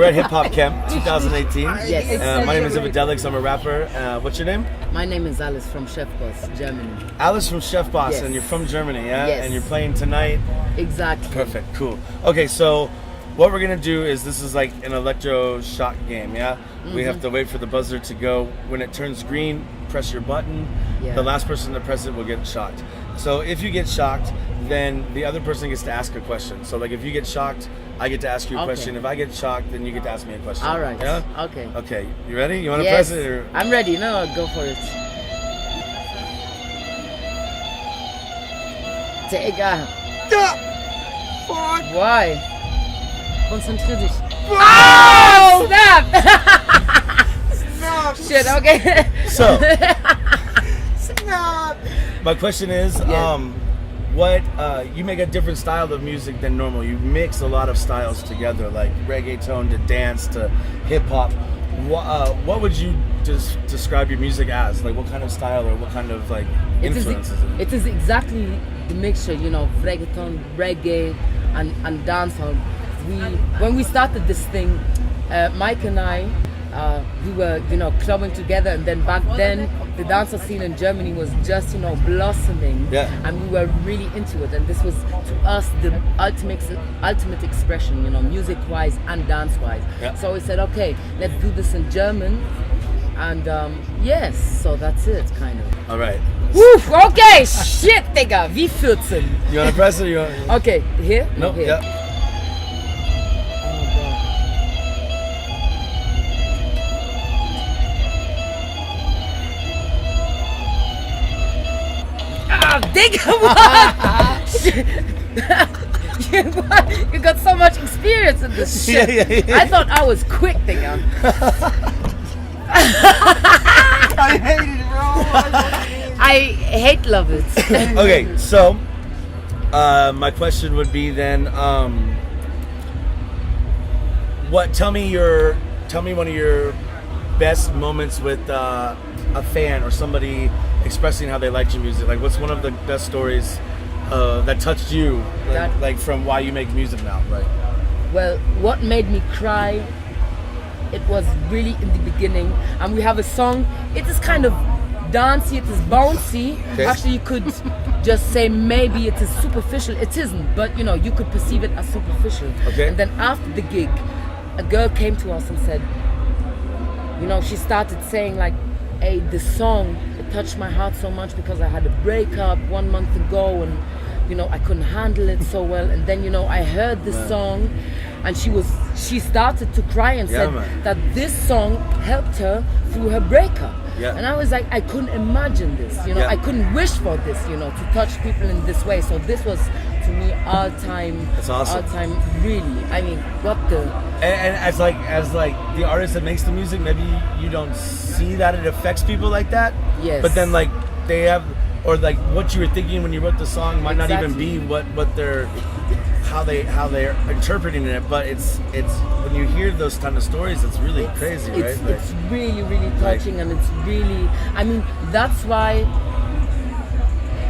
We're at Hip Hop Camp 2018. Yes. My name is Infidelix. I'm a rapper. What's your name? My name is Alice from Chefboss, Germany. Alice from Chefboss, Yes. and you're from Germany, yeah? Yes. And you're playing tonight? Exactly. Perfect, cool. Okay, so what we're gonna do is this is like an electro shock game, yeah? We have to wait for the buzzer to go. When it turns green, press your button. Yeah. The last person to press it will get shocked. So if you get shocked, then the other person gets to ask a question. So like if you get shocked, I get to ask you a Okay. question. If I get shocked, then you get to ask me a question. All right. Yeah? Okay. Okay, you ready? You want to Yes. press it? Or? I'm ready. No, go for it. Digga. Why? Konzentrier dich. Oh, snap! Shit, okay. So, my question is, Yeah. what you make a different style of music than normal. You mix a lot of styles together, like reggaeton to dance to hip hop. What would you describe your music as? Like, what kind of style or what kind of like influences? It is exactly the mixture, you know, reggaeton, reggae, and dancehall. When we started this thing, Mike and I, we were, you know, clubbing together, and then back then the dancer scene in Germany was just, you know, blossoming, Yeah. and we were really into it, and this was to us the ultimate expression, you know, music-wise and dance-wise. Yeah. So we said, okay, let's do this in German, and yes, so that's it, kind of. All right. Woof, okay, shit, Digga, wie 14. You want to press it? Or you want? Okay, here? No. Here. Yeah. Ah, Digga, what? You got so much experience in this shit. Yeah. I thought I was quick, Digga. I hate it, bro. I hate love it. Okay, so my question would be then, tell me one of your best moments with a fan or somebody expressing how they liked your music. Like, what's one of the best stories that touched you, like from why you make music now, right? Well, what made me cry, it was really in the beginning, and we have a song, it is kind of dancey, it is bouncy. Okay. Actually, you could just say maybe it is superficial. It isn't, but you know, you could perceive it as superficial. Okay. And then after the gig, a girl came to us and said, you know, she started saying like, hey, this song, it touched my heart so much because I had a breakup 1 month ago, and you know, I couldn't handle it so well. And then, you know, I heard this song, and she started to cry and said that this song helped her through her breakup. Yeah. And I was like, I couldn't imagine this, you know, Yeah. I couldn't wish for this, you know, to touch people in this way. So this was, to me, all time. That's awesome. All time, really. I mean, what the. And as like the artist that makes the music, maybe you don't see that it affects people like that. Yes. But then like they have, or like what you were thinking when you wrote the song might not even Exactly. be what they're how they're interpreting it. But it's when you hear those kind of stories, it's really crazy, right? Like, It's really, really touching, and it's really. I mean, that's why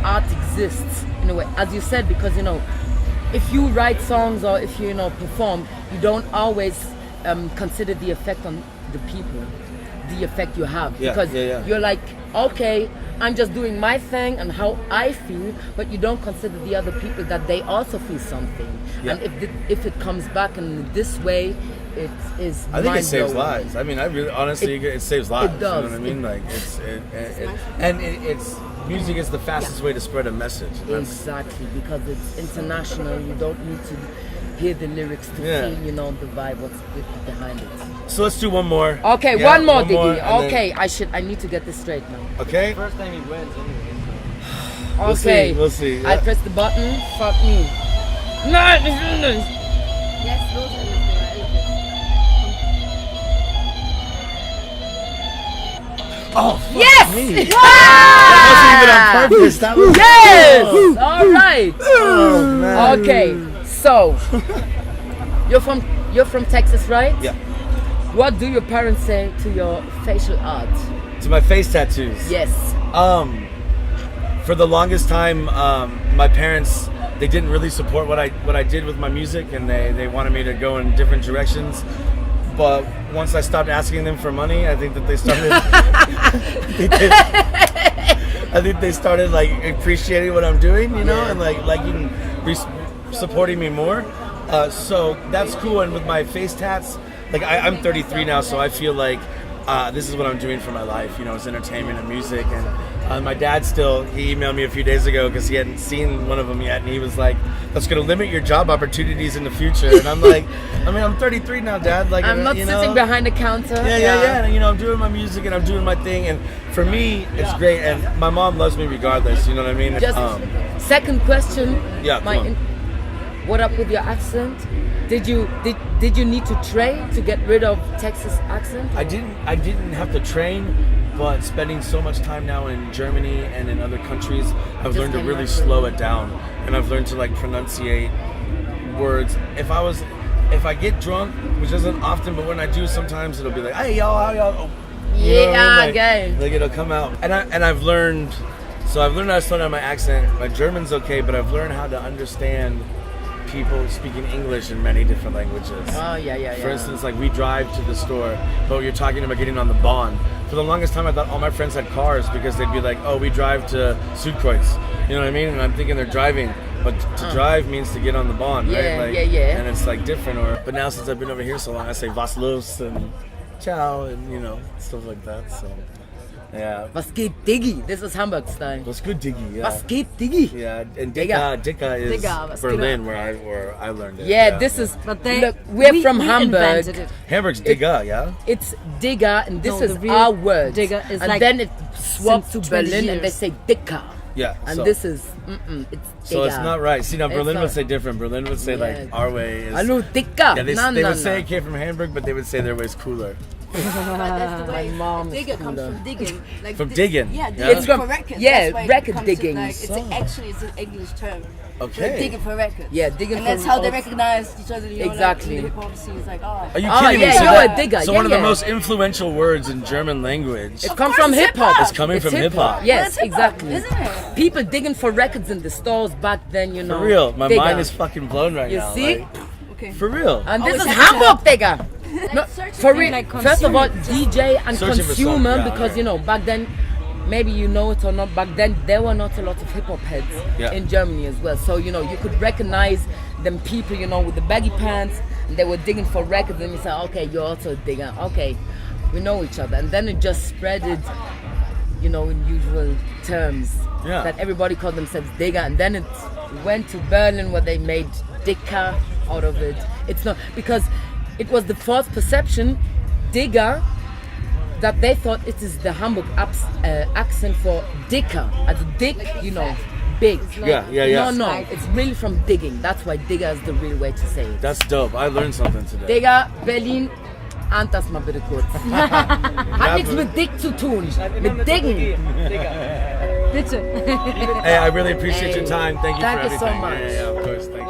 art exists in a way, as you said, because you know, if you write songs or if you know perform, you don't always consider the effect on the people, the effect you have, because you're like, okay, I'm just doing my thing and how I feel, but you don't consider the other people that they also feel something. Yeah. And if it comes back in this way, it is. I think it saves mind-blowing. lives. I mean, I really honestly, it saves lives. It does. You know what I mean? Like it's music is the fastest way to spread a message. Exactly, because it's international. You don't need to hear the lyrics to feel, you know, the vibe, what's behind it. So let's do one more. Okay, Yeah, one more, one more, Diggy. and Okay, I need to get this straight now. Okay. First time he wins anyway. We'll Okay, see, we'll see, I yeah. press the button. Fuck me. Nein, ich will nicht. Jetzt los, Oh, fuck Yes! me. Wow! That wasn't even on purpose. That was Yes! All right. Oh man. Okay, so you're from Texas, right? Yeah. What do your parents say to your facial art? To my face tattoos. Yes. For the longest time, my parents, they didn't really support what I did with my music, and they wanted me to go in different directions. But once I stopped asking them for money, I think that they started. I think they started like appreciating what I'm doing, you know, and like liking, supporting me more. So that's cool. And with my face tats, like I'm 33 now, so I feel like this is what I'm doing for my life. You know, it's entertainment and music. And my dad he emailed me a few days ago because he hadn't seen one of them yet, and he was like, "That's going to limit your job opportunities in the future." And I'm like, I'm 33 now, Dad. Like, I'm not sitting behind the counter. Yeah. And, you know, I'm doing my music and I'm doing my thing, and for me, it's great. And my mom loves me regardless. You know what I mean? Just second question. Yeah. What up with your accent? Did you need to train to get rid of Texas accent? I didn't have to train, but spending so much time now in Germany and in other countries, I've learned to really slow it down, and I've learned to like pronunciate words. If I get drunk, which isn't often, but when I do, sometimes it'll be like, "Hey y'all, how y'all?" Oh. Like it'll come out, and I've learned. So I've learned how to slow down my accent. My German's okay, but I've learned how to understand people speaking English in many different languages. Oh, yeah. For instance, like we drive to the store, but you're talking about getting on the Bahn. For the longest time, I thought all my friends had cars because they'd be like, "Oh, we drive to Südkreuz." You know what I mean? And I'm thinking they're driving, but to drive means to get on the Bahn, right? Like, and it's like different. But now since I've been over here so long, I say "Was los" and "Ciao" and, you know, stuff like that. So. Yeah. Was geht, Diggi? This is Hamburg style. Was good, Diggi? Yeah. Was geht, Diggi? Yeah, and Dicka is Berlin, where I learned it. Yeah, this is. But look, we're from Hamburg. Hamburg's Digga, yeah. It's Digga, and this is our word. Digga is and like then it swapped to Berlin, and they say Dicka. Yeah. And so, this is it's Digga. So it's not right. See, now Berlin would say different. Berlin would say like our way is. Hallo, Dicka. Yeah, they would say it came from Hamburg, but they would say their way's cooler. That's the way. My mom Digger comes from digging. Like from digging. Yeah, Yeah. digging It's from- for records. yeah, That's why it record comes to, digging. like, it's an English term. Okay. They're digging for records. Yeah, digging and that's for- how they recognize each other. You know, Exactly. Like, in the hip hop scene, it's like, Are you Oh, kidding yeah, me? So you're that- a digger. So Yeah, one of the yeah. most influential words in German language. It comes from course, hip hop. It's coming from hip-hop. Yes, It's hip-hop, exactly. isn't it? People digging for records in the stores back then, you know. For real, my Digga. mind is fucking blown right You now. see? like, Okay. for real. And this Oh, is it's Hamburg, Digga. No, search for it, real. like First of all, consumer. DJ and Searching for consumer, something, yeah, because yeah. you know back then, maybe you know it or not. Back then, there were not a lot of hip hop heads in Germany as well. So you know you could recognize them people, you know, with the baggy pants, and they were digging for records. And you say, okay, you're also a digger. Okay, we know each other. And then it just spreaded, you know, in usual terms that everybody called themselves digger. And then it went to Berlin where they made dicker out of it. It's not because it was the false perception, digger, that they thought it is the Hamburg accent for dicker. As dick, you know, big. Yeah. No, it's really from digging. That's why digger is the real way to say it. That's dope. I learned something today. Digger, Berlin, ahnt das mal bitte kurz. Hat nichts mit dick zu tun, mit diggen. Bitte. Hey, I really appreciate your time. Thank you Thank for you so everything. much. Yeah, of course. Thank